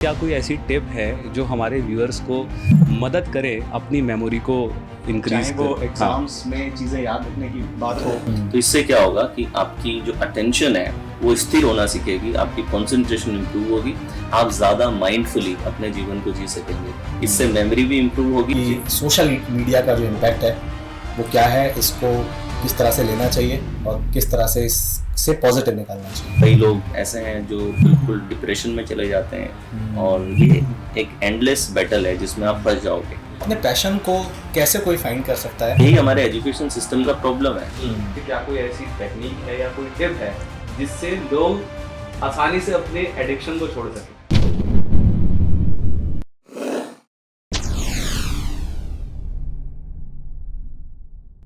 क्या कोई ऐसी टिप है जो हमारे व्यूअर्स को मदद करे अपनी मेमोरी को इंक्रीज चाहे वो कर? एग्जाम्स में चीज़ें याद रखने की बात हो। तो इससे क्या होगा कि आपकी जो अटेंशन है वो स्थिर होना सीखेगी, आपकी कंसंट्रेशन इंप्रूव होगी, आप ज़्यादा माइंडफुली अपने जीवन को जी सकेंगे। इससे मेमोरी भी इंप्रूव होगी। कि सोशल मीडिया का जो इम्पैक्ट है वो क्या है, इसको किस तरह से लेना चाहिए और किस तरह से इससे पॉजिटिव निकालना चाहिए। कई लोग ऐसे हैं जो बिल्कुल डिप्रेशन में चले जाते हैं और ये एक एंडलेस बैटल है जिसमें आप फंस जाओगे। अपने पैशन को कैसे कोई फाइंड कर सकता है? यही हमारे एजुकेशन सिस्टम का प्रॉब्लम है। कि क्या कोई ऐसी टेक्निक है या कोई टिप है जिससे लोग आसानी से अपने एडिक्शन को छोड़ सकें?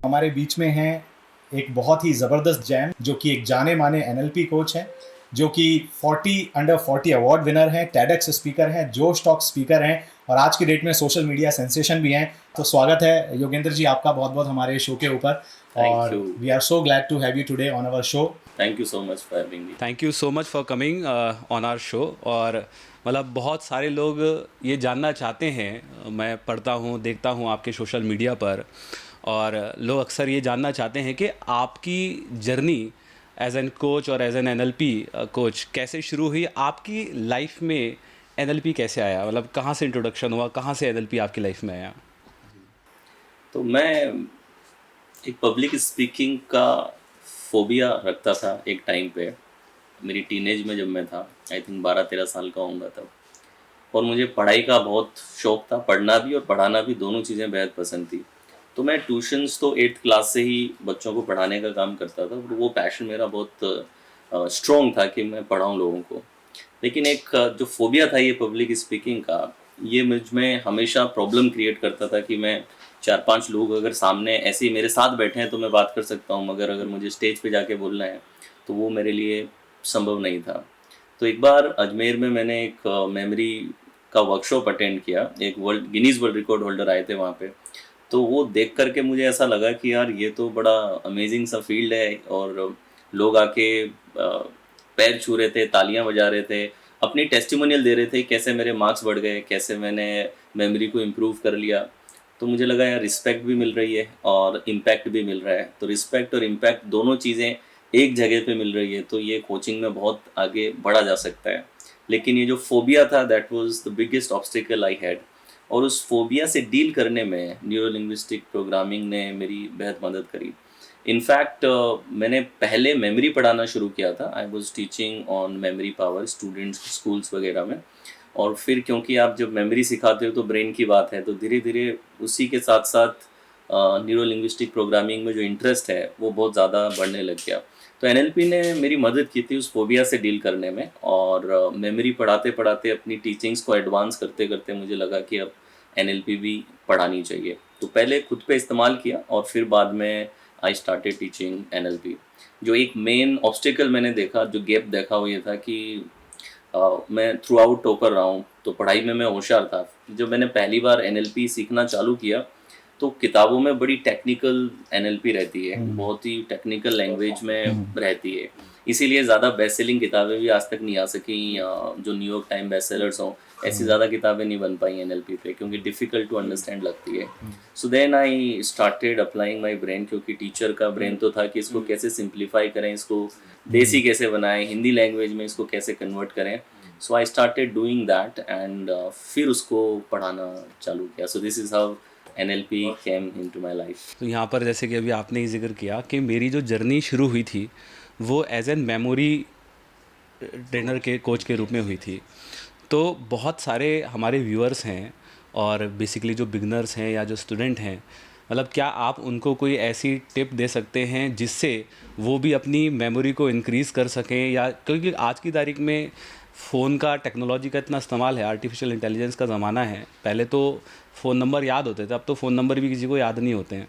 हमारे बीच में है एक बहुत ही ज़बरदस्त जैम, जो कि एक जाने माने NLP कोच हैं, जो कि 40 अंडर 40 अवार्ड विनर हैं, TEDx स्पीकर हैं, जोश टॉक स्पीकर हैं और आज की डेट में सोशल मीडिया सेंसेशन भी हैं। तो स्वागत है योगेंद्र जी आपका बहुत बहुत हमारे शो के ऊपर। और we are so glad to have you today on our show. Thank you so much for having me. Thank you so much for coming on our show. और मतलब बहुत सारे लोग ये जानना चाहते हैं, मैं पढ़ता हूँ देखता हूँ आपके सोशल मीडिया पर, और लोग अक्सर ये जानना चाहते हैं कि आपकी जर्नी एज एन कोच और एज एन NLP कोच कैसे शुरू हुई, आपकी लाइफ में NLP कैसे आया, मतलब कहाँ से इंट्रोडक्शन हुआ, कहाँ से NLP आपकी लाइफ में आया? तो मैं एक पब्लिक स्पीकिंग का फोबिया रखता था एक टाइम पे, मेरी टीनेज में जब मैं था, आई थिंक 12-13 साल का होऊंगा तब। और मुझे पढ़ाई का बहुत शौक था, पढ़ना भी और पढ़ाना भी, दोनों चीज़ें बेहद पसंद थी। तो मैं ट्यूशन्स तो 8th क्लास से ही बच्चों को पढ़ाने का काम करता था। वो पैशन मेरा बहुत स्ट्रॉन्ग था कि मैं पढ़ाऊँ लोगों को। लेकिन एक जो फोबिया था ये पब्लिक स्पीकिंग का, ये मुझ में हमेशा प्रॉब्लम क्रिएट करता था कि मैं 4-5 लोग अगर सामने ऐसे ही मेरे साथ बैठे हैं तो मैं बात कर सकता हूँ, मगर अगर मुझे स्टेज पे जाके बोलना है तो वो मेरे लिए संभव नहीं था। तो एक बार अजमेर में मैंने एक मेमोरी का वर्कशॉप अटेंड किया। एक गिनीज वर्ल्ड रिकॉर्ड होल्डर आए थे वहाँ पे। तो वो देख करके मुझे ऐसा लगा कि यार ये तो बड़ा अमेजिंग सा फील्ड है, और लोग आके पैर छू रहे थे, तालियां बजा रहे थे, अपनी टेस्टिमोनियल दे रहे थे कैसे मेरे मार्क्स बढ़ गए, कैसे मैंने मेमोरी को इम्प्रूव कर लिया। तो मुझे लगा यार रिस्पेक्ट भी मिल रही है और इम्पैक्ट भी मिल रहा है। तो रिस्पेक्ट और इम्पैक्ट दोनों चीज़ें एक जगह पे मिल रही है, तो ये कोचिंग में बहुत आगे बढ़ा जा सकता है। लेकिन ये जो फोबिया था, that was the biggest obstacle I had. और उस फोबिया से डील करने में न्यूरो लिंग्विस्टिक प्रोग्रामिंग ने मेरी बेहद मदद करी। इनफैक्ट मैंने पहले मेमोरी पढ़ाना शुरू किया था। I was teaching on memory power students schools वगैरह में। और फिर क्योंकि आप जब मेमोरी सिखाते हो तो ब्रेन की बात है, तो धीरे धीरे उसी के साथ साथ न्यूरो लिंग्विस्टिक प्रोग्रामिंग में जो इंटरेस्ट है वो बहुत ज़्यादा बढ़ने लग गया। तो NLP ने मेरी मदद की थी उस फोबिया से डील करने में। और मेमोरी पढ़ाते पढ़ाते अपनी टीचिंग्स को एडवांस करते करते मुझे लगा कि अब NLP भी पढ़ानी चाहिए। तो पहले खुद पे इस्तेमाल किया और फिर बाद में आई स्टार्टेड टीचिंग NLP। जो एक मेन ऑब्स्टिकल मैंने देखा, जो गैप देखा, वो ये था कि मैं थ्रू आउट टॉपर रहा हूँ, तो पढ़ाई में मैं होशियार था। जब मैंने पहली बार NLP सीखना चालू किया तो किताबों में बड़ी टेक्निकल NLP रहती है, बहुत ही टेक्निकल लैंग्वेज में रहती है। इसीलिए ज़्यादा बेस्ट सेलिंग किताबें भी आज तक नहीं आ सकी, जो न्यूयॉर्क टाइम बेस्ट सेलर्स हों, ऐसी ज़्यादा किताबें नहीं बन पाई NLP पे, क्योंकि डिफ़िकल्ट टू अंडरस्टैंड लगती है। So then I started applying my brain, क्योंकि टीचर का ब्रेन तो था कि इसको कैसे सिंप्लीफाई करें, इसको देसी कैसे बनाएं, हिंदी लैंग्वेज में इसको कैसे कन्वर्ट करें। So I started doing that and फिर उसको पढ़ाना चालू किया। So this is how NLP came into my life। तो यहाँ पर जैसे कि अभी आपने ही जिक्र किया कि मेरी जो जर्नी शुरू हुई थी वो एज एन मेमोरी ट्रेनर के कोच के रूप में हुई थी। तो बहुत सारे हमारे व्यूअर्स हैं और बेसिकली जो बिगनर्स हैं या जो स्टूडेंट हैं, मतलब क्या आप उनको कोई ऐसी टिप दे सकते हैं जिससे वो भी अपनी मेमोरी को इंक्रीज़ कर सकें? या क्योंकि आज की तारीख में फ़ोन का, टेक्नोलॉजी का इतना इस्तेमाल है, आर्टिफिशियल इंटेलिजेंस का ज़माना है। पहले तो फ़ोन नंबर याद होते थे, अब तो फ़ोन नंबर भी किसी को याद नहीं होते हैं।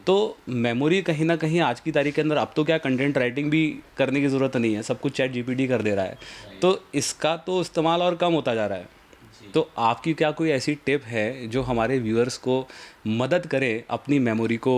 तो मेमोरी कहीं ना कहीं आज की तारीख के अंदर, अब तो क्या कंटेंट राइटिंग भी करने की ज़रूरत नहीं है, सब कुछ चैट GPT कर दे रहा है, तो इसका तो इस्तेमाल और कम होता जा रहा है। तो आपकी क्या कोई ऐसी टिप है जो हमारे व्यूअर्स को मदद करे अपनी मेमोरी को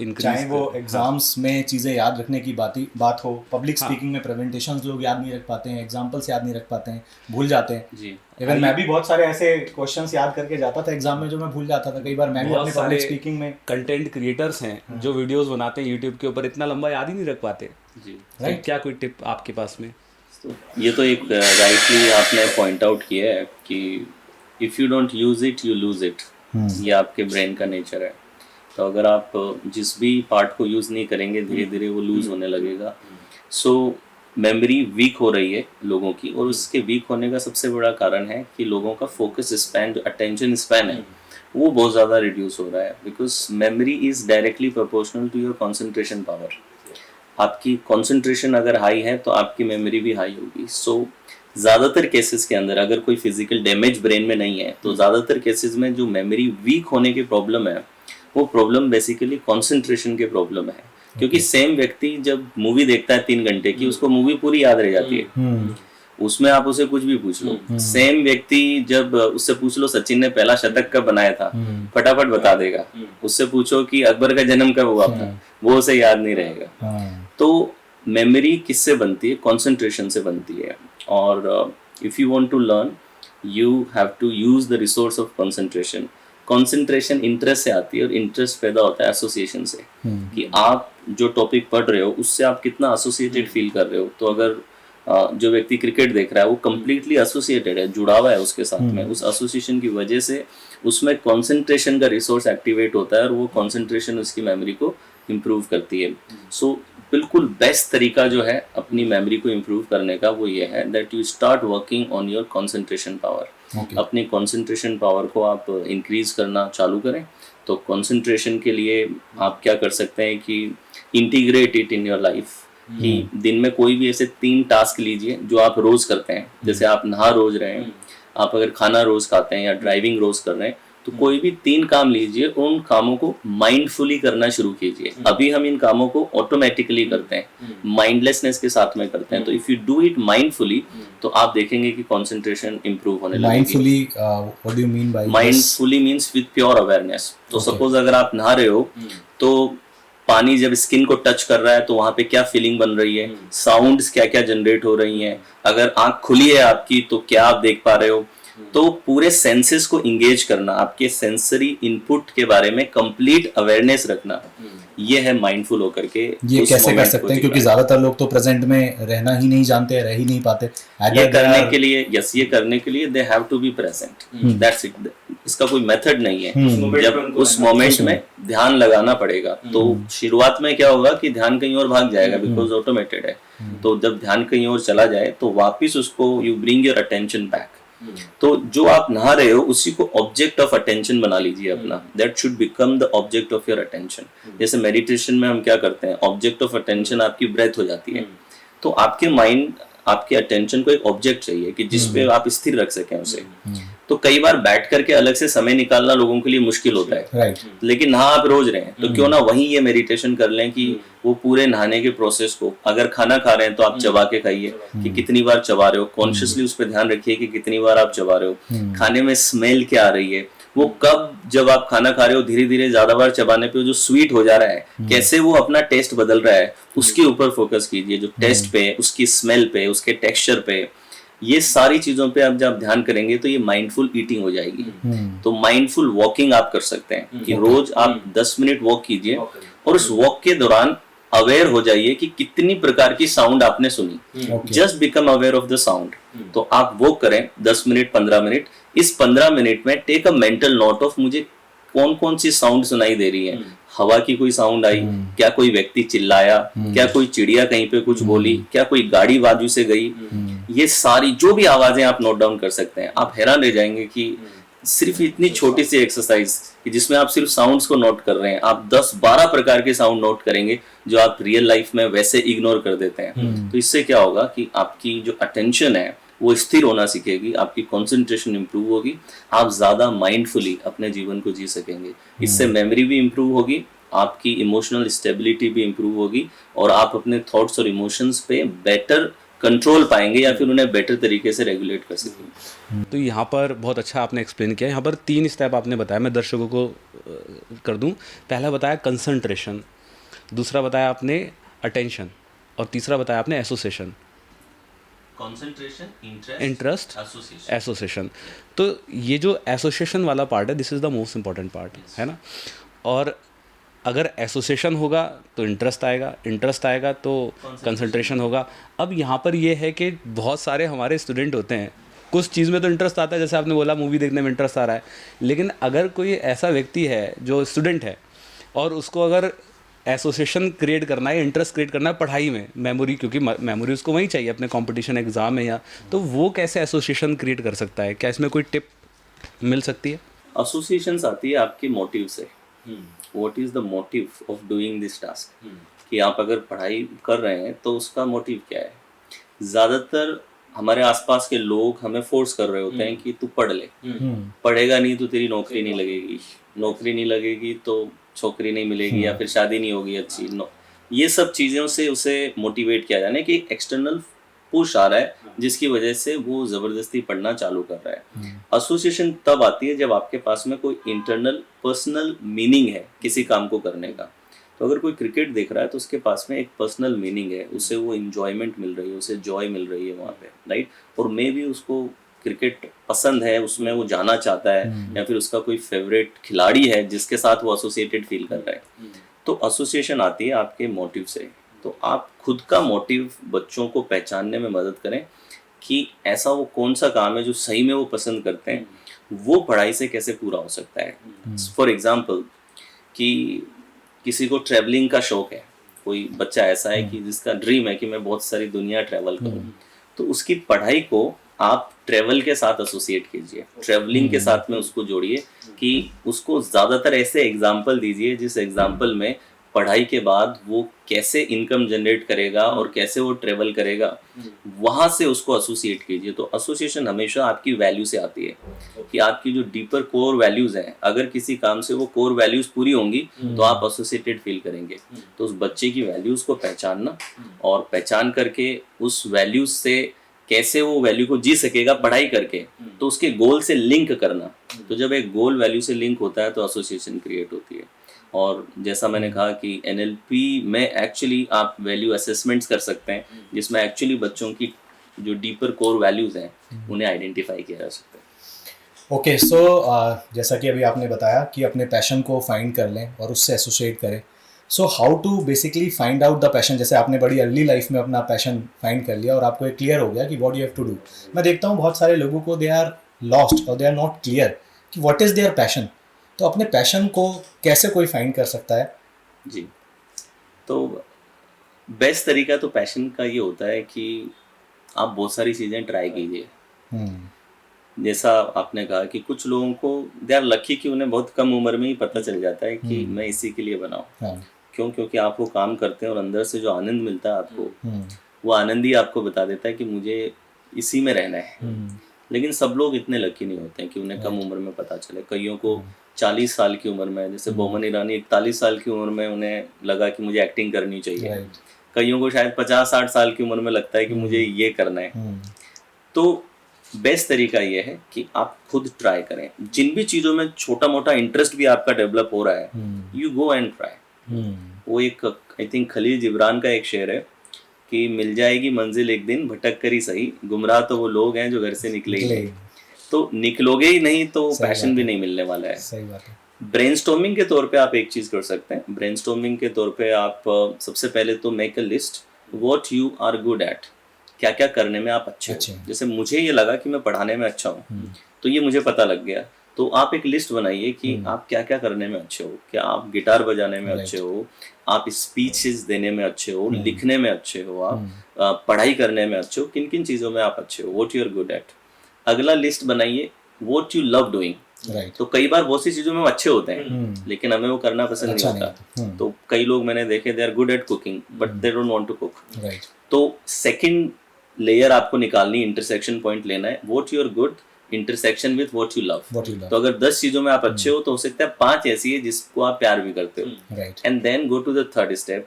इंक्रीज, चाहे वो एग्जाम्स में चीज़ें याद रखने की बात हो, पब्लिक स्पीकिंग में प्रेजेंटेशंस लोग याद नहीं रख पाते हैं, एग्जाम्पल्स याद नहीं रख पाते हैं, भूल जाते हैं। जी इवन मैं भी बहुत सारे ऐसे क्वेश्चंस याद करके जाता था एग्जाम में जो मैं भूल जाता था। कई बार मैं भी अपनी पब्लिक स्पीकिंग में कंटेंट क्रिएटर्स हैं जो वीडियोस बनाते हैं यूट्यूब के ऊपर, इतना लंबा याद ही नहीं रख पाते। जी तो क्या कोई टिप आपके पास में? तो ये तो एक राइटली आपने पॉइंट आउट किया है कि if you don't use it you lose it, ये आपके ब्रेन का नेचर है। तो अगर आप जिस भी पार्ट को यूज़ नहीं करेंगे धीरे धीरे वो लूज़ होने लगेगा। सो मेमोरी वीक हो रही है लोगों की, और उसके वीक होने का सबसे बड़ा कारण है कि लोगों का फोकस स्पैन, जो अटेंशन स्पैन है, वो बहुत ज़्यादा रिड्यूस हो रहा है। Because memory is directly proportional to your concentration power. आपकी कंसंट्रेशन अगर हाई है तो आपकी मेमोरी भी हाई होगी। सो ज़्यादातर केसेस के अंदर अगर कोई फिजिकल डैमेज ब्रेन में नहीं है तो ज़्यादातर केसेस में जो मेमोरी वीक होने की प्रॉब्लम है वो प्रॉब्लम बेसिकली कंसंट्रेशन के प्रॉब्लम है। क्योंकि सेम व्यक्ति जब मूवी देखता है 3 घंटे की, उसको मूवी पूरी याद रह जाती है, उसमें आप उसे कुछ भी पूछ लो। सेम व्यक्ति जब उससे पूछ लो सचिन ने पहला शतक कब बनाया था, फटाफट बता देगा। उससे पूछो कि अकबर का जन्म कब हुआ था, वो उसे याद नहीं रहेगा। तो मेमोरी किससे बनती है? कंसंट्रेशन से बनती है। और if you want to learn you have to use the resource of concentration. Concentration interest से आती है, और इंटरेस्ट पैदा होता है एसोसिएशन से, कि आप जो टॉपिक पढ़ रहे हो उससे आप कितना एसोसिएटेड फील कर रहे हो। तो अगर जो व्यक्ति क्रिकेट देख रहा है वो कम्प्लीटली एसोसिएटेड है, जुड़ा हुआ है उसके साथ में, उस एसोसिएशन की वजह से उसमें कंसंट्रेशन का रिसोर्स एक्टिवेट होता है, और वो कंसंट्रेशन उसकी मेमोरी को इम्प्रूव करती है। सो बिल्कुल बेस्ट तरीका जो है अपनी मेमोरी को इम्प्रूव करने का वो ये है that you start working on your concentration power. अपनी कंसंट्रेशन पावर को आप इंक्रीज करना चालू करें। तो कंसंट्रेशन के लिए आप क्या कर सकते हैं कि integrate it in your life, कि दिन में कोई भी ऐसे 3 टास्क लीजिए जो आप रोज करते हैं। जैसे आप नहा रोज रहे हैं, आप अगर खाना रोज खाते हैं या ड्राइविंग रोज कर रहे हैं, तो कोई भी 3 काम लीजिए, उन कामों को माइंडफुली करना शुरू कीजिए। अभी हम इन कामों को ऑटोमेटिकली करते हैं, माइंडलेसनेस के साथ में करते हैं। तो if you do it mindfully तो आप देखेंगे कि कंसंट्रेशन इंप्रूव होने लगेगी। Mindfully, what do you mean by mindfully means with pure awareness. तो सपोज अगर आप नहा रहे हो तो पानी जब स्किन को टच कर रहा है तो वहां पे क्या फीलिंग बन रही है, साउंड्स क्या क्या जनरेट हो रही हैं, अगर आंख खुली है आपकी तो क्या आप देख पा रहे हो। तो पूरे सेंसेस को इंगेज करना, आपके सेंसरी इनपुट के बारे में कंप्लीट अवेयरनेस रखना, ये है माइंडफुल होकर के। ये कैसे कर सकते हैं? क्योंकि ज्यादातर लोग तो प्रेजेंट में रहना ही नहीं जानते, रह ही नहीं पाते। ये करने के लिए ये करने के लिए they have to be present, that's it. इसका कोई मेथड नहीं है। जब उस मोमेंट में ध्यान लगाना पड़ेगा। तो शुरुआत में क्या होगा कि ध्यान कहीं और भाग जाएगा, बिकॉज ऑटोमेटेड है। तो जब ध्यान कहीं और चला जाए तो वापिस उसको you bring your attention back. तो जो आप नहा रहे हो उसी को ऑब्जेक्ट ऑफ अटेंशन बना लीजिए अपना, that should become the object of your attention. जैसे मेडिटेशन में हम क्या करते हैं, ऑब्जेक्ट ऑफ अटेंशन आपकी ब्रेथ हो जाती है। तो आपके माइंड, आपके अटेंशन को एक ऑब्जेक्ट चाहिए कि जिस पे आप स्थिर रख सकें उसे। तो कई बार बैठ करके अलग से समय निकालना लोगों के लिए मुश्किल होता है, लेकिन नहा आप रोज रहे हैं तो क्यों ना वहीं ये मेडिटेशन कर लें कि वो पूरे नहाने के प्रोसेस को, अगर खाना खा रहे हैं तो आप चबा के खाइए कि कितनी बार चबा रहे हो, कॉन्शियसली उस पर ध्यान रखिए कि कितनी बार आप चबा रहे हो। खाने में स्मेल क्या आ रही है, वो कब, जब आप खाना खा रहे हो धीरे धीरे ज्यादा बार चबाने पे जो स्वीट हो जा रहा है, कैसे वो अपना टेस्ट बदल रहा है, उसके ऊपर फोकस कीजिए। जो टेस्ट पे, उसकी स्मेल पे, उसके टेक्सचर पे, ये सारी चीजों पे आप जब ध्यान करेंगे तो ये माइंडफुल ईटिंग हो जाएगी। तो माइंडफुल वॉकिंग आप कर सकते हैं कि रोज आप 10 मिनट वॉक कीजिए, और उस वॉक के दौरान अवेयर हो जाइए कि कितनी प्रकार की साउंड आपने सुनी। Just become aware of the sound. तो आप वॉक करें 10 मिनट 15 मिनट। इस 15 मिनट में take a mental note of मुझे कौन कौन सी साउंड सुनाई दे रही है। हवा की कोई साउंड आई, क्या कोई व्यक्ति चिल्लाया, क्या कोई चिड़िया कहीं पे कुछ बोली, क्या कोई गाड़ी बाजू से गई, ये सारी जो भी आवाजें आप नोट डाउन कर सकते हैं। आप हैरान रह जाएंगे कि सिर्फ इतनी छोटी सी एक्सरसाइज जिसमें आप सिर्फ साउंड्स को नोट कर रहे हैं, आप 10-12 प्रकार के साउंड नोट करेंगे जो आप रियल लाइफ में वैसे इग्नोर कर देते हैं। तो इससे क्या होगा कि आपकी जो अटेंशन है वो स्थिर होना सीखेगी, आपकी कंसंट्रेशन इंप्रूव होगी, आप ज्यादा माइंडफुली अपने जीवन को जी सकेंगे। इससे मेमोरी भी इंप्रूव होगी, आपकी इमोशनल स्टेबिलिटी भी इंप्रूव होगी, और आप अपने थॉट्स और इमोशंस पे बेटर कंट्रोल पाएंगे या फिर उन्हें बेटर तरीके से रेगुलेट कर सकेंगे। तो यहाँ पर बहुत अच्छा आपने एक्सप्लेन किया। यहाँ पर 3 स्टेप आपने बताया, मैं दर्शकों को कर दूँ। पहला बताया कंसंट्रेशन, दूसरा बताया आपने अटेंशन, और तीसरा बताया आपने एसोसिएशन, कंसंट्रेशन, इंटरेस्ट, एसोसिएशन। तो ये जो एसोसिएशन वाला पार्ट है, this is the most important part, है ना। और अगर एसोसिएशन होगा तो इंटरेस्ट आएगा, इंटरेस्ट आएगा तो कंसंट्रेशन होगा। अब यहाँ पर ये है कि बहुत सारे हमारे स्टूडेंट होते हैं, कुछ चीज़ में तो इंटरेस्ट आता है, जैसे आपने बोला मूवी देखने में इंटरेस्ट आ रहा है, लेकिन अगर कोई ऐसा व्यक्ति है जो स्टूडेंट है और उसको अगर एसोसिएशन क्रिएट करना है, इंटरेस्ट क्रिएट करना है पढ़ाई में, मेमोरी, क्योंकि मेमोरी उसको वहीं चाहिए अपने कंपटीशन एग्जाम में, या तो वो कैसे एसोसिएशन क्रिएट कर सकता है? क्या इसमें कोई टिप मिल सकती है? एसोसिएशंस आती है आपके मोटिव से। What is the motive of doing this task, कि आप अगर पढ़ाई कर रहे हैं तो उसका मोटिव क्या है। ज़्यादातर हमारे आसपास के लोग हमें फोर्स कर रहे होते हैं कि तू पढ़ ले, पढ़ेगा नहीं तो तेरी नौकरी नहीं लगेगी, नौकरी नहीं लगेगी तो छोकरी नहीं मिलेगी, या फिर शादी नहीं होगी अच्छी। ये सब चीज़ों से उसे मोटिवेट किया जाना कि एक्सटर्नल पुश आ रहा है जिसकी वजह से वो ज़बरदस्ती पढ़ना चालू कर रहा है। एसोसिएशन तब आती है जब आपके पास में कोई इंटरनल पर्सनल मीनिंग है किसी काम को करने का। तो अगर कोई क्रिकेट देख रहा है तो उसके पास में एक पर्सनल मीनिंग है, उसे वो इंजॉयमेंट मिल रही है, उसे जॉय मिल रही है वहाँ पे, राइट। और मे भी उसको क्रिकेट पसंद है, उसमें वो जाना चाहता है, या फिर उसका कोई फेवरेट खिलाड़ी है जिसके साथ वो एसोसिएटेड फील कर रहा है। तो एसोसिएशन आती है आपके मोटिव से। तो आप खुद का मोटिव बच्चों को पहचानने में मदद करें कि ऐसा वो कौन सा काम है जो सही में वो पसंद करते हैं, वो पढ़ाई से कैसे पूरा हो सकता है। फॉर एग्जाम्पल कि किसी को ट्रैवलिंग का शौक है, कोई बच्चा ऐसा है कि जिसका ड्रीम है कि मैं बहुत सारी दुनिया ट्रैवल करूं, तो उसकी पढ़ाई को आप ट्रैवल के साथ एसोसिएट कीजिए, ट्रैवलिंग के साथ में उसको जोड़िए, कि उसको ज़्यादातर ऐसे एग्जाम्पल दीजिए जिस एग्जाम्पल में पढ़ाई के बाद वो कैसे इनकम जनरेट करेगा और कैसे वो ट्रेवल करेगा, वहाँ से उसको एसोसिएट कीजिए। तो एसोसिएशन हमेशा आपकी वैल्यू से आती है कि आपकी जो डीपर कोर वैल्यूज़ हैं, अगर किसी काम से वो कोर वैल्यूज़ पूरी होंगी तो आप एसोसिएटेड फील करेंगे। तो उस बच्चे की वैल्यूज़ को पहचानना और पहचान करके उस वैल्यूज़ से कैसे वो वैल्यू को जी सकेगा पढ़ाई करके, तो उसके गोल से लिंक करना। तो जब एक गोल वैल्यू से लिंक होता है तो एसोसिएशन क्रिएट होती है। और जैसा मैंने कहा कि एनएलपी में एक्चुअली आप वैल्यू असेसमेंट्स कर सकते हैं, जिसमें एक्चुअली बच्चों की जो डीपर कोर वैल्यूज़ हैं उन्हें आइडेंटिफाई किया जा सकता है। ओके, सो जैसा कि अभी आपने बताया कि अपने पैशन को फाइंड कर लें और उससे एसोसिएट करें। So how to basically find out the passion. जैसे आपने बड़ी अर्ली लाइफ में अपना पैशन फाइंड कर लिया और आपको एक क्लियर हो गया कि what you have to do. मैं देखता हूँ बहुत सारे लोगों को दे आर लॉस्ट और दे आर नॉट क्लियर कि व्हाट इज़ देयर पैशन। तो अपने पैशन को कैसे कोई फाइंड कर सकता है? जी, तो बेस्ट तरीका तो पैशन का ये होता है कि आप बहुत सारी चीज़ें ट्राई कीजिए। जैसा आपने कहा कि कुछ लोगों को दे आर लकी कि उन्हें बहुत कम उम्र में ही पता चल जाता है कि मैं इसी के लिए बना हूँ। क्यों? क्योंकि आप वो काम करते हैं और अंदर से जो आनंद मिलता है आपको, वो आनंद ही आपको बता देता है कि मुझे इसी में रहना है। लेकिन सब लोग इतने लकी नहीं होते हैं कि उन्हें कम उम्र में पता चले। कईयों को 40 साल की उम्र में, जैसे बोमन ईरानी 41 साल की उम्र में उन्हें लगा कि मुझे एक्टिंग करनी चाहिए। कईयों को शायद 50-60 साल की उम्र में लगता है कि मुझे ये करना है। तो बेस्ट तरीका ये है कि आप खुद ट्राई करें। जिन भी चीज़ों में छोटा मोटा इंटरेस्ट भी आपका डेवलप हो रहा है, यू गो एंड ट्राई। वो एक आई थिंक खलील जिब्रान का एक शेर है कि मिल जाएगी मंजिल एक दिन भटक कर ही सही, गुमराह तो वो लोग हैं जो घर से निकले ही नहीं। तो निकलोगे ही नहीं तो पैशन भी नहीं मिलने वाला है। सही बात है। ब्रेनस्टॉर्मिंग के तौर पे आप एक चीज़ कर सकते हैं। ब्रेनस्टॉर्मिंग के तौर पे आप सबसे पहले तो make a list what you are good at, क्या क्या करने में आप अच्छे हो। जैसे मुझे ये लगा कि मैं पढ़ाने में अच्छा हूँ, तो ये मुझे पता लग गया। तो आप एक लिस्ट बनाइए कि आप क्या क्या करने में अच्छे हो। क्या आप गिटार बजाने में अच्छे हो, आप स्पीचेस देने में अच्छे हो, लिखने में अच्छे हो, आप पढ़ाई करने में अच्छे हो, किन किन चीज़ों में आप अच्छे हो, what you are good at. अगला लिस्ट बनाइए व्हाट यू लव डूइंग। तो कई बार बहुत सी चीज़ों में हम अच्छे होते हैं लेकिन हमें वो करना पसंद नहीं होता। तो कई लोग मैंने देखे they are good at cooking but they don't want to cook. तो सेकंड लेयर आपको निकालनी, इंटरसेक्शन पॉइंट लेना है, what you are good intersection with what you love. तो अगर 10 चीज़ों में आप अच्छे हो तो हो सकता है 5 ऐसी है जिसको आप प्यार भी करते हो। And then go to the third step,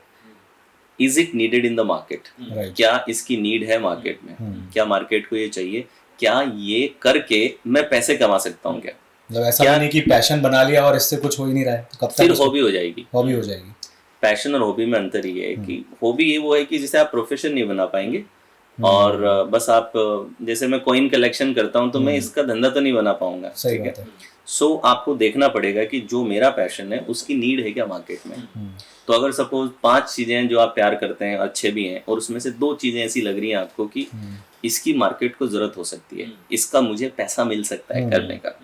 is it needed in the market, right. क्या इसकी नीड है मार्केट में, हम्म। क्या मार्केट को ये चाहिए, क्या ये करके मैं पैसे कमा सकता हूँ क्या, मतलब ऐसा क्या- भी नहीं कि पैशन बना लिया और इससे कुछ हो ही नहीं रहा है, तो कब फिर तक हॉबी हो जाएगी। हॉबी हो जाएगी। पैशन और हॉबी में अंतर ये है कि हॉबी ये वो है कि जिसे आप प्रोफेशन नहीं बना पाएंगे, हम्म। और बस आप जैसे मैं कॉइन कलेक्शन करता हूँ तो मैं इसका धंधा तो नहीं बना पाऊंगा, सही ठीक है। बात है। सो आपको देखना पड़ेगा कि जो मेरा पैशन है उसकी नीड है क्या मार्केट में। तो अगर सपोज 5 चीजें हैं जो आप प्यार करते हैं, अच्छे भी हैं, और उसमें से 2 चीजें ऐसी लग रही हैं आपको कि इसकी मार्केट को जरूरत हो सकती है, इसका मुझे पैसा मिल सकता है करने का,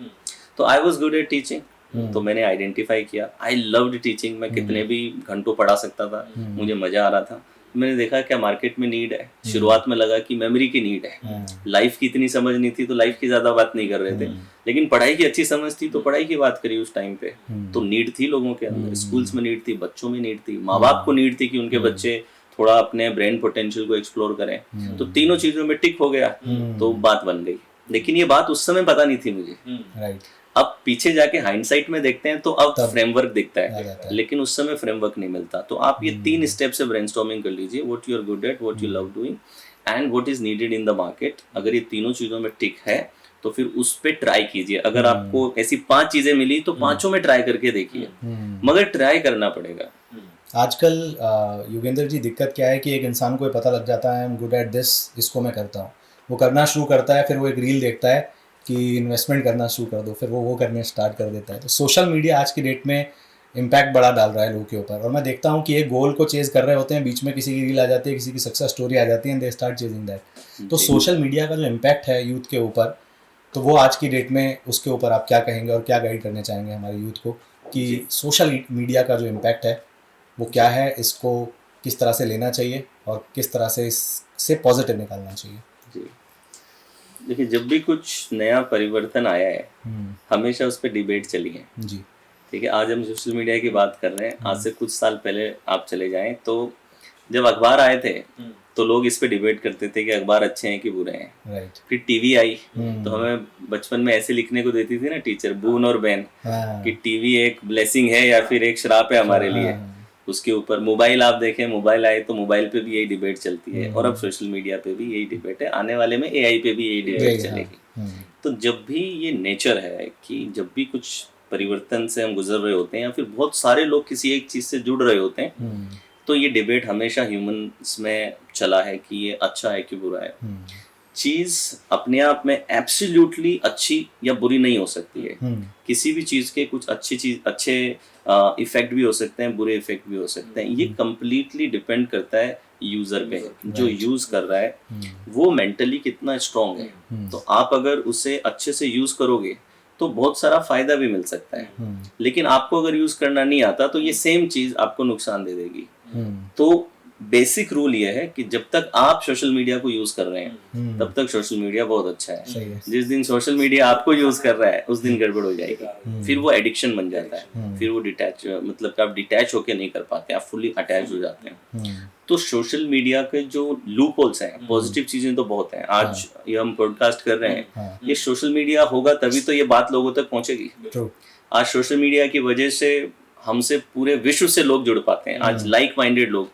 तो I was good at teaching. तो मैंने आइडेंटिफाई किया, आई लव्ड टीचिंग, मैं कितने भी घंटों पढ़ा सकता था, मुझे मजा आ रहा था। मैंने देखा क्या मार्केट में नीड है। शुरुआत में लगा कि मेमोरी की नीड है, लाइफ की इतनी समझ नहीं थी तो लाइफ की ज्यादा बात नहीं कर रहे थे, लेकिन पढ़ाई की अच्छी समझ थी तो पढ़ाई की बात करी उस टाइम पे। तो नीड थी लोगों के अंदर, स्कूल्स में नीड थी, बच्चों में नीड थी, माँ बाप को नीड थी कि उनके बच्चे थोड़ा अपने ब्रेन पोटेंशियल को एक्सप्लोर करें। तो तीनों चीजों में टिक हो गया तो बात बन गई। लेकिन ये बात उस समय पता नहीं थी मुझे। राइट। अब पीछे जाके हाइंडसाइट में देखते हैं तो अब तब फ्रेमवर्क दिखता आ है, जाता है। लेकिन उस समय फ्रेमवर्क नहीं मिलता। तो आप ये 3 स्टेप से ब्रेनस्टॉर्मिंग कर लीजिए, what you are good at, what you love doing and what is needed in the market. अगर ये तीनों चीजों में टिक है तो फिर उस पे ट्राई कीजिए। अगर आपको ऐसी 5 चीजें मिली तो 5 में ट्राई करके देखिए, मगर ट्राई करना पड़ेगा। आजकल योगेंद्र जी दिक्कत क्या है कि एक इंसान को ये पता लग जाता है I am good at this, इसको मैं करता हूँ, वो करना शुरू करता है, फिर वो एक रील देखता है कि इन्वेस्टमेंट करना शुरू कर दो, फिर वो करने स्टार्ट कर देता है। तो सोशल मीडिया आज की डेट में इम्पैक्ट बड़ा डाल रहा है लोगों के ऊपर, और मैं देखता हूँ कि एक गोल को चेज कर रहे होते हैं, बीच में किसी की रील आ जाती है, किसी की सक्सेस स्टोरी आ जाती है and they start chasing that. तो सोशल मीडिया का जो इम्पैक्ट है यूथ के ऊपर, तो वो आज की डेट में उसके ऊपर आप क्या कहेंगे और क्या गाइड करने चाहेंगे हमारे यूथ को कि सोशल मीडिया का जो इम्पैक्ट है वो क्या है, इसको किस तरह से लेना चाहिए और किस तरह से इससे पॉजिटिव निकालना चाहिए? जी देखिए, जब भी कुछ नया परिवर्तन आया है हमेशा उस पर डिबेट चली है। जी। ठीक है, आज हम सोशल मीडिया की बात कर रहे हैं, आज से कुछ साल पहले आप चले जाएं तो जब अखबार आए थे तो लोग इस पे डिबेट करते थे कि अखबार अच्छे हैं कि बुरे हैं। राइट। फिर टीवी आई तो हमें बचपन में ऐसे लिखने को देती थी ना टीचर, बून और बैन, हाँ। कि टीवी एक ब्लेसिंग है या फिर एक श्राप है हमारे लिए। उसके ऊपर मोबाइल आप देखें, मोबाइल आए तो मोबाइल पे भी यही डिबेट चलती है, और अब सोशल मीडिया पे भी यही डिबेट है, आने वाले में एआई पे भी यही डिबेट चलेगी। तो जब भी ये नेचर है कि जब भी कुछ परिवर्तन से हम गुजर रहे होते हैं या फिर बहुत सारे लोग किसी एक चीज से जुड़ रहे होते हैं, तो ये डिबेट हमेशा ह्यूमंस में चला है कि ये अच्छा है कि बुरा है। चीज अपने आप में एब्सोल्युटली अच्छी या बुरी नहीं हो सकती है। किसी भी चीज के कुछ अच्छे इफेक्ट भी हो सकते हैं, बुरे इफेक्ट भी हो सकते हैं। ये कंप्लीटली डिपेंड करता है यूजर पे, जो यूज कर रहा है वो मेंटली कितना स्ट्रांग है। तो आप अगर उसे अच्छे से यूज करोगे तो बहुत सारा फायदा भी मिल सकता है, लेकिन आपको अगर यूज करना नहीं आता तो ये सेम चीज आपको नुकसान दे देगी। तो बेसिक रूल ये है कि जब तक आप सोशल मीडिया को यूज कर रहे हैं तब तक सोशल मीडिया बहुत अच्छा है। जिस दिन सोशल मीडिया आपको यूज कर रहा है उस दिन गड़बड़ हो जाएगी, फिर वो एडिक्शन बन जाता है, फिर वो मतलब कि आप डिटैच होके नहीं कर पाते, आप फुली अटैच हो जाते हैं। तो सोशल मीडिया के जो लूप होल्स हैं, पॉजिटिव चीजें तो बहुत हैं। आज ये हम पॉडकास्ट कर रहे हैं, ये सोशल मीडिया होगा तभी तो ये बात लोगों तक पहुंचेगी। आज सोशल मीडिया की वजह से हमसे पूरे विश्व से लोग जुड़ पाते हैं। आज लाइक माइंडेड लोग,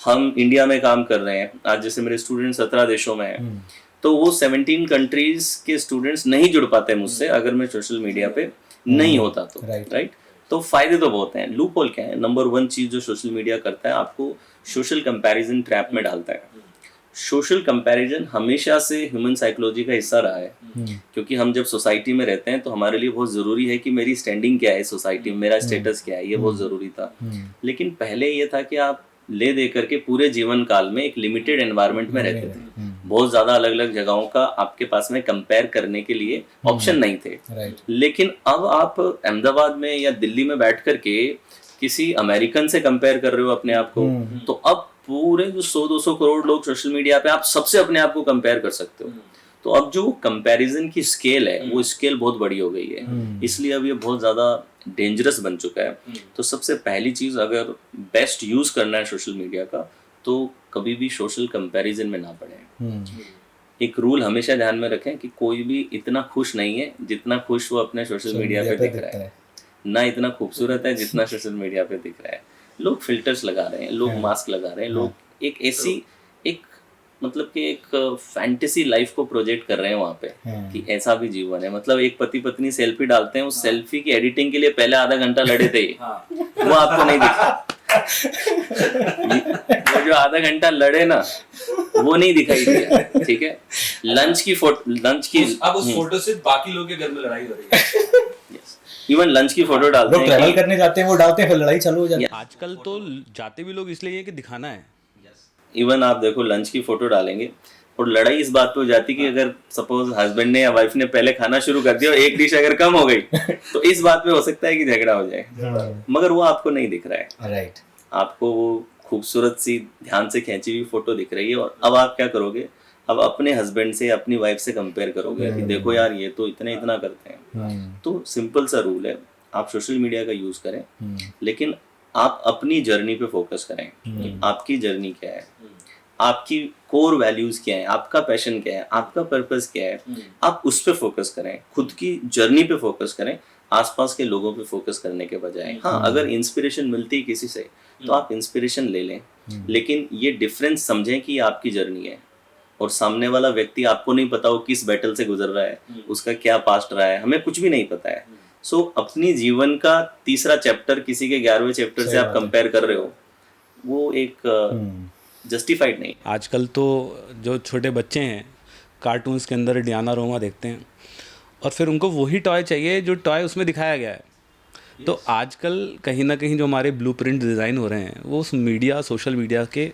हम इंडिया में काम कर रहे हैं, आज जैसे मेरे स्टूडेंट 17 देशों में हैं, तो वो 17 कंट्रीज के स्टूडेंट्स नहीं जुड़ पाते मुझसे अगर मैं सोशल मीडिया पे नहीं होता तो। राइट। तो फायदे तो बहुत हैं। लूप होल क्या है? नंबर 1 चीज जो सोशल मीडिया करता है, आपको सोशल कंपैरिजन ट्रैप में डालता है। सोशल कंपैरिजन हमेशा से ह्यूमन साइकोलॉजी का हिस्सा रहा है, क्योंकि हम जब सोसाइटी में रहते हैं तो हमारे लिए बहुत ज़रूरी है कि मेरी स्टैंडिंग क्या है सोसाइटी में, मेरा स्टेटस क्या है, ये बहुत ज़रूरी था। लेकिन पहले ये था कि आप ले दे करके पूरे जीवन काल में एक लिमिटेड एनवायरनमेंट में रहते थे, बहुत ज़्यादा अलग अलग जगहों का आपके पास में कंपेयर करने के लिए ऑप्शन नहीं थे। लेकिन अब आप अहमदाबाद में या दिल्ली में बैठ करके किसी अमेरिकन से कंपेयर कर रहे हो अपने आप को, तो अब पूरे जो 100-200 करोड़ लोग सोशल मीडिया पे आप सबसे अपने आप को कंपेयर कर सकते हो। तो अब जो कंपैरिजन की स्केल है वो स्केल बहुत बड़ी हो गई है, इसलिए अब ये बहुत ज़्यादा डेंजरस बन चुका है। तो सबसे पहली चीज़, अगर बेस्ट यूज़ करना है सोशल मीडिया का तो कभी भी सोशल कंपैरिजन में ना पड़े। एक रूल हमेशा ध्यान में रखें कि कोई भी इतना खुश नहीं है जितना खुश वो अपने सोशल मीडिया पे दिख रहा है, ना इतना खूबसूरत है जितना सोशल मीडिया पे दिख रहा है, लोग फिल्टर्स लगा रहे हैं, लोग हाँ। मास्क लगा रहे हैं, लोग एक ऐसी एक मतलब कि एक फैंटेसी लाइफ को प्रोजेक्ट कर रहे हैं वहाँ पे हाँ। कि ऐसा भी जीवन है। मतलब एक पति पत्नी सेल्फी डालते हैं, उस सेल्फी की एडिटिंग के लिए पहले आधा घंटा लड़े थे ये। वो आपको नहीं दिखा। वो जो आधा घंटा लड़े ना, वो नहीं दिखाई दिया, ठीक है। लंच की अब उस फोटो से बाकी लोगों के घर में लड़ाई हो रही है। इवन लंच की फोटो डालते लोग ट्रैवल हैं करने जाते हैं, वो डालते हैं, फिर लड़ाई चालू हो जाती है। आजकल तो जाते भी लोग इसलिए हैं कि दिखाना है। इवन आप देखो लंच की फोटो डालेंगे और लड़ाई इस बात पे हो जाती कि अगर सपोज हस्बैंड ने या वाइफ ने पहले खाना शुरू कर दिया और एक डिश अगर कम हो गई तो इस बात पे हो सकता है कि झगड़ा हो जाए, मगर वो आपको नहीं दिख रहा है। राइट। आपको वो खूबसूरत सी ध्यान से खींची हुई फोटो दिख रही है और अब आप क्या करोगे, अब अपने हस्बैंड से अपनी वाइफ से कंपेयर करोगे कि देखो यार ये तो इतना करते हैं। तो सिंपल सा रूल है, आप सोशल मीडिया का यूज करें लेकिन आप अपनी जर्नी पे फोकस करें कि आपकी जर्नी क्या है, आपकी कोर वैल्यूज क्या है, आपका पैशन क्या है, आपका पर्पस क्या है, आप उस पे फोकस करें, खुद की जर्नी पे फोकस करें, आसपास के लोगों पे फोकस करने के बजाय। हाँ, अगर इंस्पिरेशन मिलती है किसी से तो आप इंस्पिरेशन ले लें, लेकिन ये डिफरेंस समझें कि ये आपकी जर्नी है और सामने वाला व्यक्ति आपको नहीं पता वो किस बैटल से गुजर रहा है, उसका क्या पास्ट रहा है, हमें कुछ भी नहीं पता है। सो अपनी जीवन का तीसरा चैप्टर किसी के 11वें चैप्टर से आप कंपेयर कर रहे हो, वो एक जस्टिफाइड नहीं। आजकल तो जो छोटे बच्चे हैं कार्टून्स के अंदर डियाना रोमा देखते हैं और फिर उनको वही टॉय चाहिए जो टॉय उसमें दिखाया गया है। तो आजकल कहीं ना कहीं जो हमारे ब्लूप्रिंट डिज़ाइन हो रहे हैं वो उस मीडिया, सोशल मीडिया के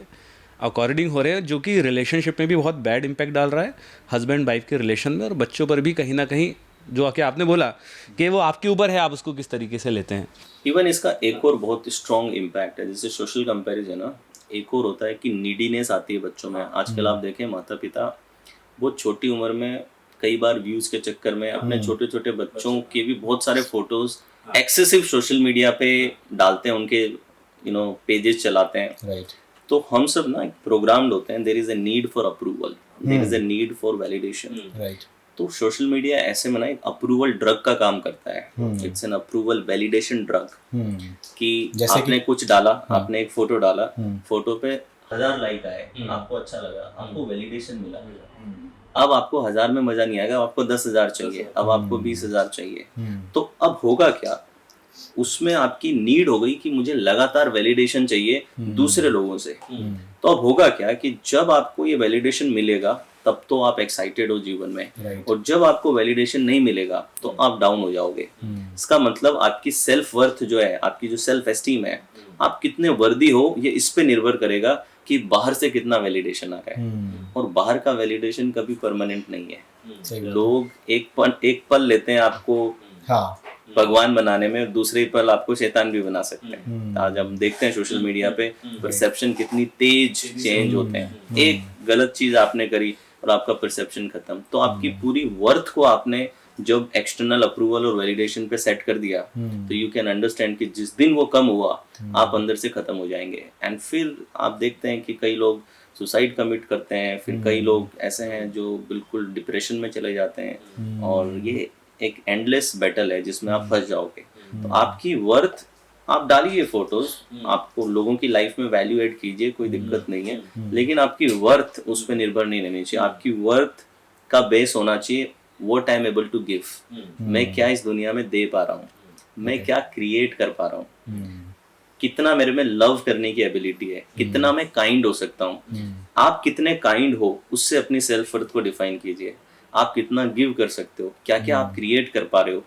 अकॉर्डिंग हो रहे हैं, जो कि रिलेशनशिप में भी बहुत बैड इम्पैक्ट डाल रहा है, हस्बैंड वाइफ के रिलेशन में, और बच्चों पर भी कहीं ना कहीं, जो आके आपने बोला कि वो आपके ऊपर है, आप उसको किस तरीके से लेते हैं। इवन इसका एक और बहुत स्ट्रॉन्ग इम्पैक्ट है, जैसे सोशल कंपैरिजन ना, एक और होता है कि नीडीनेस आती है बच्चों में। आजकल आप देखें माता पिता बहुत छोटी उम्र में कई बार व्यूज के चक्कर में अपने छोटे छोटे बच्चों के भी बहुत सारे फोटोज एक्सेसिव सोशल मीडिया पे डालते हैं, उनके पेजेस चलाते हैं। राइट। तो हम सब ना प्रोग्राम्ड होते हैं, there is a need for approval, there is a need for validation. Right. तो सोशल मीडिया ऐसे में ना एक अप्रूवल ड्रग का काम करता है। It's an approval validation drug कि आपने कुछ डाला, आपने एक फोटो डाला, फोटो पे 1000 लाइक आए, आपको अच्छा लगा, आपको वैलिडेशन मिला। अब आपको 1000 में मजा नहीं आएगा, आपको 10,000 चाहिए, अब आपको 20,000 चाहिए। तो अब होगा क्या, उसमें आपकी नीड हो गई कि मुझे लगातार वैलिडेशन चाहिए दूसरे लोगों से। तो अब होगा क्या कि जब आपको ये वैलिडेशन मिलेगा तब तो आप एक्साइटेड हो जीवन में, और जब आपको वैलिडेशन नहीं मिलेगा तो आप डाउन हो जाओगे। इसका मतलब आपकी सेल्फ वर्थ जो है, आपकी जो सेल्फ एस्टीम है, आप कितने वर्दी हो, ये इस पे निर्भर करेगा कि बाहर से कितना वैलिडेशन आ रहा है। और बाहर का वैलिडेशन कभी परमानेंट नहीं है। लोग एक पल लेते हैं आपको भगवान बनाने में, दूसरे पल आपको शैतान भी बना सकते हैं। आज हम देखते हैं सोशल मीडिया पे परसेप्शन कितनी तेज चेंज होते हैं। एक गलत चीज आपने करी और आपका परसेप्शन खत्म। तो आपकी पूरी वर्थ को आपने जब एक्सटर्नल अप्रूवल और वैलिडेशन पे सेट कर दिया तो यू कैन अंडरस्टैंड कि जिस दिन वो कम हुआ आप अंदर से खत्म हो जाएंगे। एंड फिर आप देखते हैं कि कई लोग सुसाइड कमिट करते हैं, फिर कई लोग ऐसे हैं जो बिल्कुल डिप्रेशन में चले जाते हैं, और ये एक एंडलेस बैटल है जिसमें आप फंस जाओगे। तो आपकी वर्थ, आप डालिए फोटोज, आपको लोगों की लाइफ में वैल्यू ऐड कीजिए, कोई दिक्कत नहीं है, लेकिन आपकी वर्थ उस पर निर्भर नहीं रहनी चाहिए। आपकी वर्थ का बेस होना चाहिए what I am able to give, मैं क्या इस दुनिया में दे पा रहा हूँ, मैं क्या क्रिएट कर पा रहा हूँ, कितना मेरे में लव करने की एबिलिटी है, कितना मैं काइंड हो सकता हूँ। आप कितने काइंड हो उससे अपनी सेल्फ वर्थ को डिफाइन कीजिए। आप कितना गिव कर सकते हो, क्या क्या आप क्रिएट कर पा रहे हो,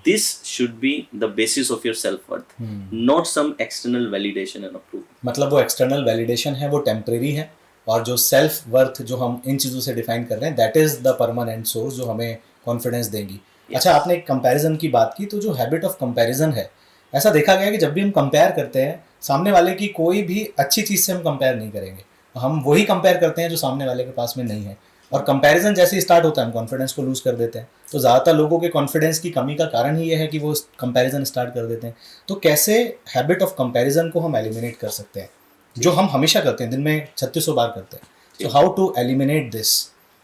this should be the basis of your self worth, not some external validation and approval. मतलब वो एक्सटर्नल वैलिडेशन है, वो टेम्परेरी है, और जो सेल्फ वर्थ जो हम इन चीज़ों से डिफाइन कर रहे हैं, that is the permanent source जो हमें कॉन्फिडेंस देंगी। अच्छा, आपने एक कंपैरिजन की बात की, तो जो हैबिट ऑफ कंपैरिजन है, ऐसा देखा गया कि जब भी हम कंपेयर करते हैं सामने वाले की कोई भी अच्छी चीज़ से हम कंपेयर नहीं करेंगे, हम वही कंपेयर करते हैं जो सामने वाले के पास में नहीं है। और कंपैरिजन जैसे ही स्टार्ट होता है हम कॉन्फिडेंस को लूज़ कर देते हैं। तो ज़्यादातर लोगों के कॉन्फिडेंस की कमी का कारण ही ये है कि वो कंपैरिजन स्टार्ट कर देते हैं। तो कैसे हैबिट ऑफ कंपैरिजन को हम एलिमिनेट कर सकते हैं, जो हम हमेशा करते हैं, दिन में 3600 बार करते हैं। So how to eliminate this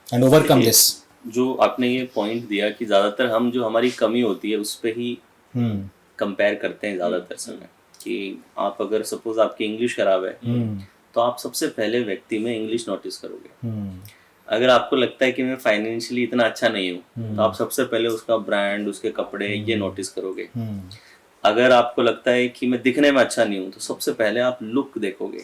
and overcome this? जो आपने ये पॉइंट दिया कि ज़्यादातर हम जो हमारी कमी होती है उस पर ही कंपेयर करते हैं ज़्यादातर समय। कि आप अगर सपोज आपकी इंग्लिश खराब है तो आप सबसे पहले व्यक्ति में इंग्लिश नोटिस करोगे। अगर आपको लगता है कि मैं फाइनेंशियली इतना अच्छा नहीं हूँ तो आप सबसे पहले उसका ब्रांड, उसके कपड़े ये नोटिस करोगे। अगर आपको लगता है कि मैं दिखने में अच्छा नहीं हूँ तो सबसे पहले आप लुक देखोगे।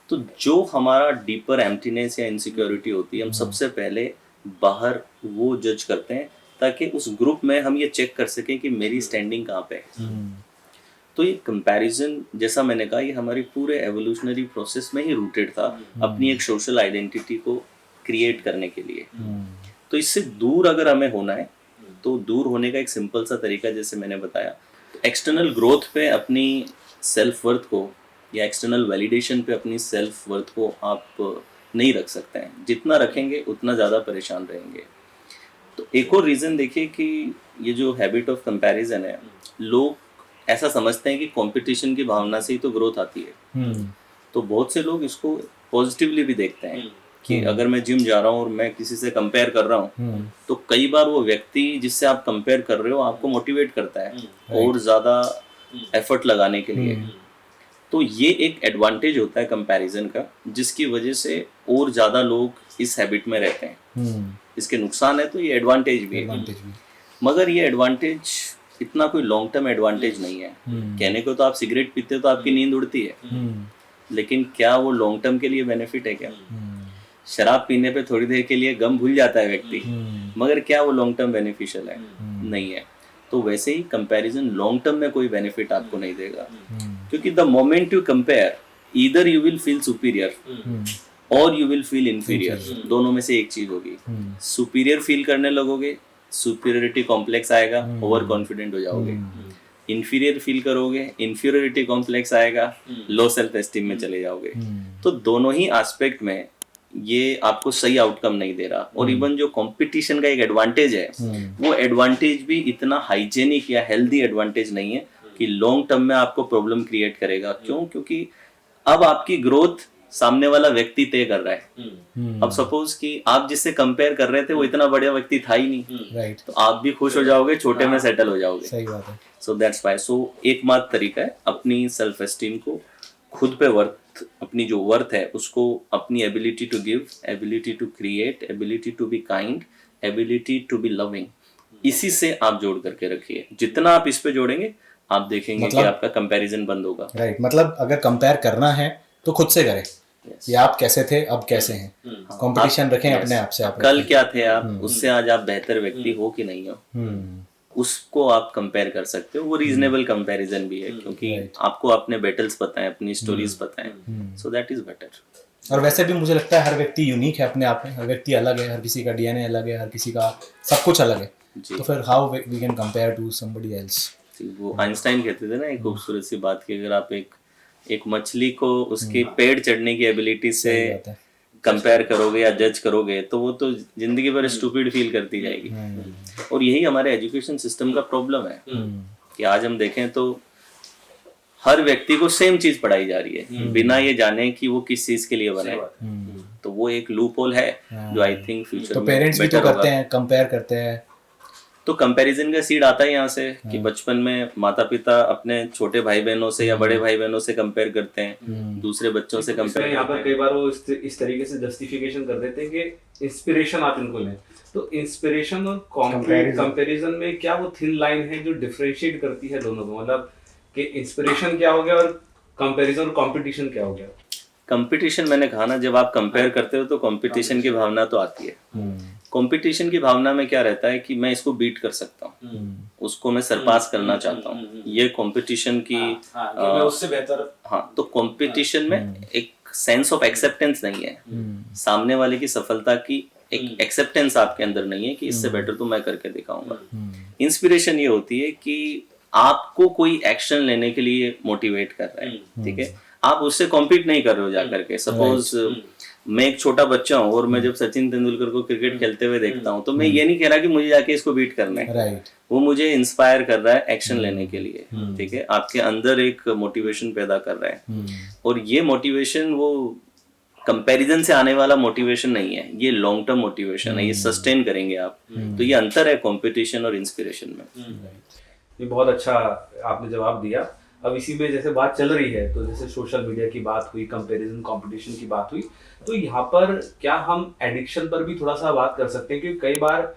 तो जो हमारा डीपर एम्प्टीनेस या इनसिक्योरिटी होती है, हम सबसे पहले बाहर वो जज करते हैं ताकि उस ग्रुप में हम ये चेक कर सकें कि मेरी स्टैंडिंग कहाँ पे है। तो ये कंपैरिजन, जैसा मैंने कहा, ये हमारी पूरे एवोल्यूशनरी प्रोसेस में ही रूटेड था, अपनी एक सोशल आइडेंटिटी को क्रिएट करने के लिए। तो इससे दूर अगर हमें होना है तो दूर होने का एक सिंपल सा तरीका, जैसे मैंने बताया, एक्सटर्नल ग्रोथ पे अपनी सेल्फ वर्थ को या एक्सटर्नल वैलिडेशन पे अपनी सेल्फ वर्थ को आप नहीं रख सकते हैं। जितना रखेंगे उतना ज़्यादा परेशान रहेंगे। तो एक और रीज़न देखिए कि ये जो हैबिट ऑफ कंपैरिजन है, लोग ऐसा समझते हैं कि कंपटीशन की भावना से ही तो ग्रोथ आती है। तो बहुत से लोग इसको पॉजिटिवली भी देखते हैं कि अगर मैं जिम जा रहा हूँ और मैं किसी से कंपेयर कर रहा हूँ तो कई बार वो व्यक्ति जिससे आप कंपेयर कर रहे हो आपको मोटिवेट करता है और ज़्यादा एफर्ट लगाने के लिए। तो ये एक एडवांटेज होता है कंपैरिजन का, जिसकी वजह से और ज़्यादा लोग इस हैबिट में रहते हैं। इसके नुकसान है तो ये एडवांटेज भी है, मगर ये एडवांटेज इतना कोई लॉन्ग टर्म एडवांटेज नहीं है। कहने को तो आप सिगरेट पीते हो तो आपकी नींद उड़ती है, लेकिन क्या वो लॉन्ग टर्म के लिए बेनिफिट है? क्या शराब पीने पे थोड़ी देर के लिए गम भूल जाता है व्यक्ति, मगर क्या वो लॉन्ग टर्म बेनिफिशियल है? नहीं है। तो वैसे ही कंपैरिजन लॉन्ग टर्म में कोई बेनिफिट आपको नहीं देगा, क्योंकि the moment you compare either you will feel superior और यू विल फील इन्फीरियर। दोनों में से एक चीज होगी। सुपीरियर फील करने लगोगे, सुपीरियरिटी कॉम्प्लेक्स आएगा, ओवर कॉन्फिडेंट हो जाओगे। इन्फीरियर फील करोगे, इन्फीरियरिटी कॉम्प्लेक्स आएगा, लो सेल्फ एस्टीम में चले जाओगे। तो दोनों ही एस्पेक्ट में ये आपको सही आउटकम नहीं दे रहा। और इवन जो कंपटीशन का एक एडवांटेज है, वो एडवांटेज भी इतना हाइजेनिक या हेल्दी एडवांटेज नहीं है कि लॉन्ग टर्म में आपको प्रॉब्लम क्रिएट करेगा। क्यों? क्योंकि अब आपकी ग्रोथ सामने वाला व्यक्ति तय कर रहा है। अब सपोज कि आप जिससे कंपेयर कर रहे थे वो इतना बढ़िया व्यक्ति था ही नहीं, तो आप भी खुश हो जाओगे, छोटे में सेटल हो जाओगे। सही बात है। सो दैट्स व्हाई, सो एकमात्र तरीका है अपनी सेल्फ एस्टीम को, खुद पे वर्थ, अपनी जो वर्थ है उसको, अपनी ability to give, ability to create, ability to be kind, ability to be loving, इसी से आप जोड़ करके रखिए। जितना आप इस पे जोड़ेंगे आप देखेंगे कि आपका कंपैरिजन बंद होगा। राइट, मतलब अगर कंपेयर करना है तो खुद से करें कि आप कैसे थे अब कैसे हैं। कंपटीशन रखें अपने आप से। आप कल क्या थे आप, उससे आज आप बेहतर व्यक्ति हो कि नहीं हो, उसको आप कंपेयर कर सकते हो। वो रीजनेबल कंपैरिजन भी है, क्योंकि आपको अपने बैटल्स पता है, अपनी स्टोरीज पता है। So that is better. और वैसे भी मुझे लगता है हर व्यक्ति यूनिक है अपने आप में, हर व्यक्ति अलग है, हर किसी का डीएनए अलग है, हर किसी का सब कुछ अलग है। तो फिर how we can compare to somebody else. वो आइंस्टाइन कहते थे ना एक खूबसूरत सी बात कि अगर आप एक मछली को उसके पेड़ चढ़ने की एबिलिटी से कंपेयर करोगे या जज करोगे तो वो तो जिंदगी भर स्टूपिड फील करती जाएगी। और यही हमारे एजुकेशन सिस्टम का प्रॉब्लम है कि आज हम देखें तो हर व्यक्ति को सेम चीज पढ़ाई जा रही है बिना ये जाने कि वो किस चीज के लिए बना है। तो वो एक लूप होल है जो आई थिंक फ्यूचर तो पेरेंट्स भी तो करते हैं, कंपेयर करते हैं। तो कंपैरिजन का सीड आता है यहाँ से कि बचपन में माता पिता अपने छोटे भाई बहनों से या बड़े भाई बहनों से कंपेयर करते हैं, दूसरे बच्चों से कंपेयर। यहाँ पर कई बार वो इस तरीके से जस्टिफिकेशन कर देते हैं कि इंस्पिरेशन आप इनको लें। तो इंस्पिरेशन और कंपैरिजन में क्या वो थिन लाइन है जो डिफरेंशिएट करती है दोनों को? मतलब कि इंस्पिरेशन क्या हो गया और कंपैरिजन और कंपटीशन क्या हो गया? कंपटीशन, मैंने कहा ना, जब आप कंपेयर करते हो तो कंपटीशन की भावना तो आती है। कंपटीशन की भावना में क्या रहता है कि मैं इसको बीट कर सकता हूँ, उसको मैं सरपास करना चाहता हूँ। ये कंपटीशन की मैं उससे बेहतर। हाँ, तो कंपटीशन में एक सेंस ऑफ एक्सेप्टेंस नहीं है, सामने वाले की सफलता की एक एक्सेप्टेंस आपके अंदर नहीं है कि इससे बेटर तो मैं करके दिखाऊंगा। इंस्पिरेशन ये होती है कि आपको कोई एक्शन लेने के लिए मोटिवेट कर रहा है, ठीक है, आप उससे कॉम्पीट नहीं कर रहे हो जाकर के। सपोज मैं एक छोटा बच्चा हूँ और मैं जब सचिन तेंदुलकर को क्रिकेट खेलते हुए देखता हूँ तो मैं ये नहीं कह रहा कि मुझे जाके इसको बीट करना है। वो मुझे इंस्पायर कर रहा है एक्शन लेने के लिए, ठीक है, आपके अंदर एक मोटिवेशन पैदा कर रहा है। और ये मोटिवेशन वो कंपैरिजन से आने वाला मोटिवेशन नहीं है, ये लॉन्ग टर्म मोटिवेशन है, ये सस्टेन करेंगे आप। तो ये अंतर है कंपटीशन और इंस्पिरेशन में। ये बहुत अच्छा आपने जवाब दिया। अब इसी में जैसे बात चल रही है, तो जैसे सोशल मीडिया की बात हुई, कंपैरिजन कंपटीशन की बात हुई, तो यहाँ पर क्या हम एडिक्शन पर भी थोड़ा सा बात कर सकते हैं? क्योंकि कई बार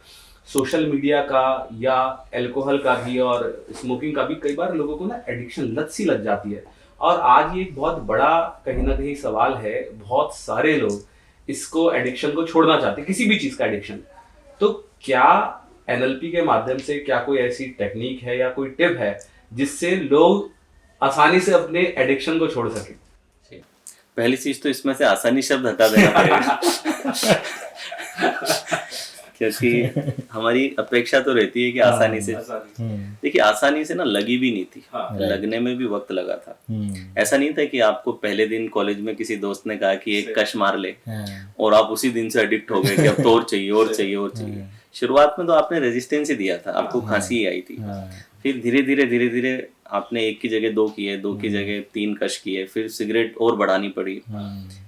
सोशल मीडिया का या अल्कोहल का भी और स्मोकिंग का भी कई बार लोगों को ना एडिक्शन लत सी लग जाती है। और आज ये एक बहुत बड़ा कहीं ना कहीं सवाल है, बहुत सारे लोग इसको एडिक्शन को छोड़ना चाहते हैं, किसी भी चीज का एडिक्शन। तो क्या एनएलपी के माध्यम से क्या कोई ऐसी टेक्निक है या कोई टिप है जिससे लोग आसानी से अपने एडिक्शन को छोड़ सकें? पहली चीज तो इसमें से आसानी शब्द हटा देना पड़ेगा क्योंकि हमारी अपेक्षा तो रहती है कि आसानी से, देखिए आसानी से ना लगी भी नहीं थी, लगने में भी वक्त लगा था। ऐसा नहीं था कि आपको पहले दिन कॉलेज में किसी दोस्त ने कहा कि एक कश मार ले और आप उसी दिन से एडिक्ट हो गए कि अब तो और चाहिए और चाहिए और चाहिए। शुरुआत में तो आपने रेजिस्टेंस ही दिया था, आपको खांसी ही आई थी, फिर धीरे धीरे आपने एक की जगह 2 किए, 2 की जगह 3 कश किए, फिर सिगरेट और बढ़ानी पड़ी।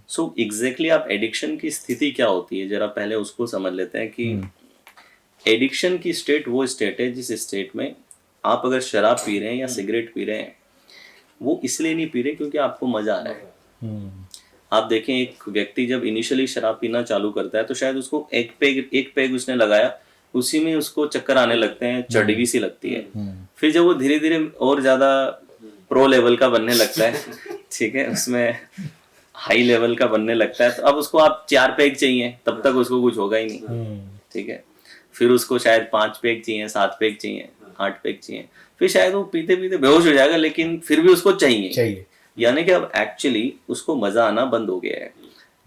सो एग्जैक्टली आप एडिक्शन की स्थिति क्या होती है जरा पहले उसको समझ लेते हैं कि एडिक्शन की स्टेट वो स्टेट है जिस स्टेट में आप अगर शराब पी रहे हैं या सिगरेट पी रहे हैं, वो इसलिए नहीं पी रहे क्योंकि आपको मजा आ रहा है। आप देखें एक व्यक्ति जब इनिशियली शराब पीना चालू करता है तो शायद उसको एक पेग उसने लगाया, उसी में उसको चक्कर आने लगते हैं, चढ़वी सी लगती है। फिर जब वो धीरे धीरे और ज्यादा प्रो लेवल का बनने लगता है, ठीक है, उसमें हाई लेवल का बनने लगता है, तो अब उसको आप 4 पेग चाहिए, तब तक उसको कुछ होगा ही नहीं, ठीक है। फिर उसको शायद 5 पेग चाहिए, 7 पेग चाहिए, 8 पेग चाहिए, फिर शायद वो पीते पीते बेहोश हो जाएगा, लेकिन फिर भी उसको चाहिए। यानी कि अब एक्चुअली उसको मजा आना बंद हो गया है।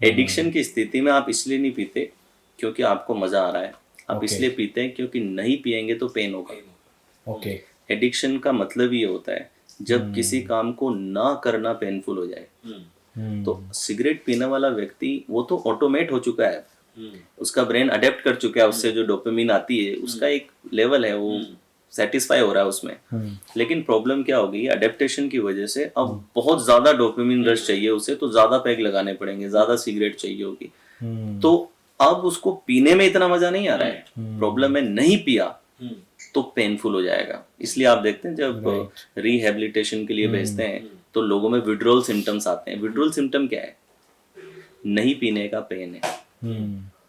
एडिक्शन की स्थिति में आप इसलिए नहीं पीते क्योंकि आपको मजा आ रहा है, आप इसलिए पीते हैं क्योंकि नहीं पिएंगे तो पेन होगा। एडिक्शन का मतलब ये होता है जब किसी काम को ना करना पेनफुल हो जाए। तो सिगरेट पीने वाला व्यक्ति वो तो ऑटोमेट हो चुका है, उसका ब्रेन अडेप्ट कर चुका है, उससे जो डोपामिन आती है उसका एक लेवल है, वो सेटिस्फाई हो रहा है उसमें। लेकिन प्रॉब्लम क्या होगी, अडेप्टेशन की वजह से अब बहुत ज्यादा डोपामिन रश चाहिए उसे, तो ज्यादा पैग लगाने पड़ेंगे, ज्यादा सिगरेट चाहिए होगी, तो अब उसको पीने में इतना मजा नहीं आ रहा है। प्रॉब्लम है नहीं पिया तो पेनफुल हो जाएगा। इसलिए आप देखते हैं जब रिहेबिलिटेशन के लिए भेजते हैं तो लोगों में विड्रॉल सिम्टम्स आते हैं। विड्रॉल सिम्टम क्या है? नहीं पीने का पेन है।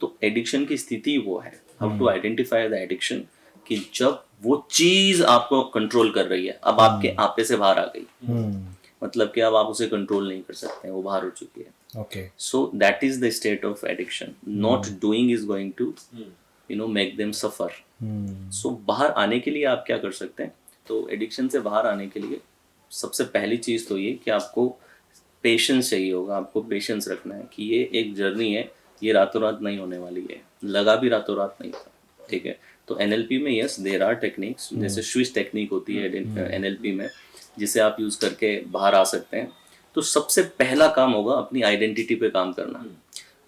तो एडिक्शन की स्थिति वो है, how to identify the addiction, कि जब वो चीज आपको कंट्रोल कर रही है, अब आपके आपे से बाहर आ गई, मतलब कि अब आप उसे कंट्रोल नहीं कर सकते हैं, वो बाहर हो चुकी है। So that is the state of addiction. Not doing is going to make them suffer. So बाहर आने के लिए आप क्या कर सकते हैं? तो एडिक्शन से बाहर आने के लिए सबसे पहली चीज तो ये कि आपको पेशेंस चाहिए होगा, आपको पेशेंस रखना है कि ये एक जर्नी है, ये रातों रात नहीं होने वाली है, लगा भी रातों रात नहीं था, ठीक है। तो एनएलपी में यस देयर आर टेक्निक्स, जैसे स्विच टेक्निक होती है एनएलपी में, जिसे आप यूज करके बाहर आ सकते हैं। तो सबसे पहला काम होगा अपनी आइडेंटिटी पे काम करना।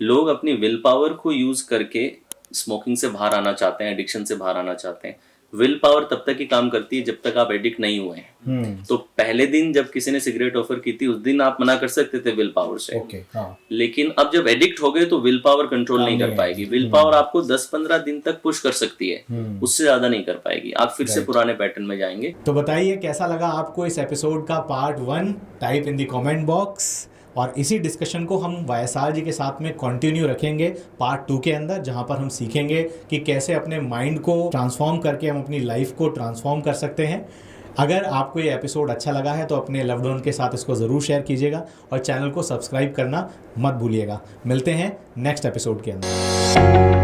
लोग अपनी विल पावर को यूज करके स्मोकिंग से बाहर आना चाहते हैं, एडिक्शन से बाहर आना चाहते हैं। विल पावर तब तक ही काम करती है जब तक आप एडिक्ट नहीं हुए हैं। तो पहले दिन जब किसी ने सिगरेट ऑफर की थी, उस दिन आप मना कर सकते थे विल पावर से, लेकिन अब जब एडिक्ट हो गए तो विल पावर कंट्रोल नहीं कर पाएगी। विल पावर आपको 10-15 दिन तक पुश कर सकती है, उससे ज्यादा नहीं कर पाएगी, आप फिर से पुराने पैटर्न में जाएंगे। तो बताइए कैसा लगा आपको इस एपिसोड का part 1? Type in the comment box. और इसी डिस्कशन को हम वायसार जी के साथ में कंटिन्यू रखेंगे पार्ट 2 के अंदर, जहां पर हम सीखेंगे कि कैसे अपने माइंड को ट्रांसफॉर्म करके हम अपनी लाइफ को ट्रांसफॉर्म कर सकते हैं। अगर आपको ये एपिसोड अच्छा लगा है तो अपने लव्ड वन के साथ इसको ज़रूर शेयर कीजिएगा और चैनल को सब्सक्राइब करना मत भूलिएगा। मिलते हैं नेक्स्ट एपिसोड के अंदर।